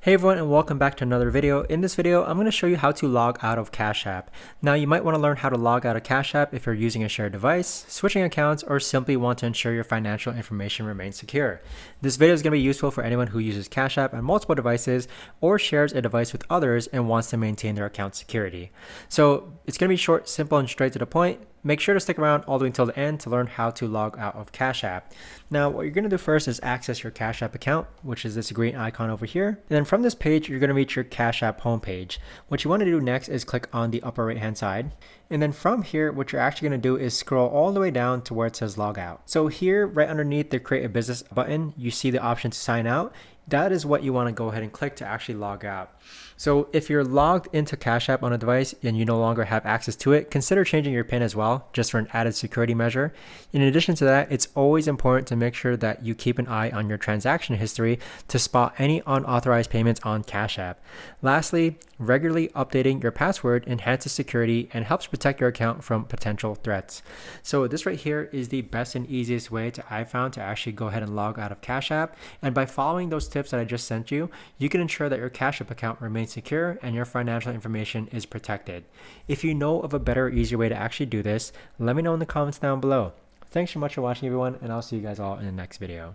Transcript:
Hey everyone, and welcome back to another video. In this video, I'm going to show you how to log out of Cash App. Now, you might want to learn how to log out of Cash App if you're using a shared device, switching accounts, or simply want to ensure your financial information remains secure. This video is going to be useful for anyone who uses Cash App on multiple devices or shares a device with others and wants to maintain their account security. So it's going to be short, simple, and straight to the point. Make sure to stick around all the way until the end to learn how to log out of Cash App. Now, what you're going to do first is access your Cash App account, which is this green icon over here. And then from this page, you're going to reach your Cash App homepage. What you want to do next is click on the upper right hand side. And then from here, what you're actually going to do is scroll all the way down to where it says log out. So here, right underneath the create a business button, you see the option to sign out. That is what you want to go ahead and click to actually log out. So if you're logged into Cash App on a device and you no longer have access to it, consider changing your PIN as well, just for an added security measure. In addition to that, it's always important to make sure that you keep an eye on your transaction history to spot any unauthorized payments on Cash App. Lastly, regularly updating your password enhances security and helps protect your account from potential threats. So this right here is the best and easiest way I found to actually go ahead and log out of Cash App. And by following those tips that I just sent you, you can ensure that your Cash App account remains secure and your financial information is protected. If you know of a better or easier way to actually do this, let me know in the comments down below. Thanks so much for watching, everyone, and I'll see you guys all in the next video.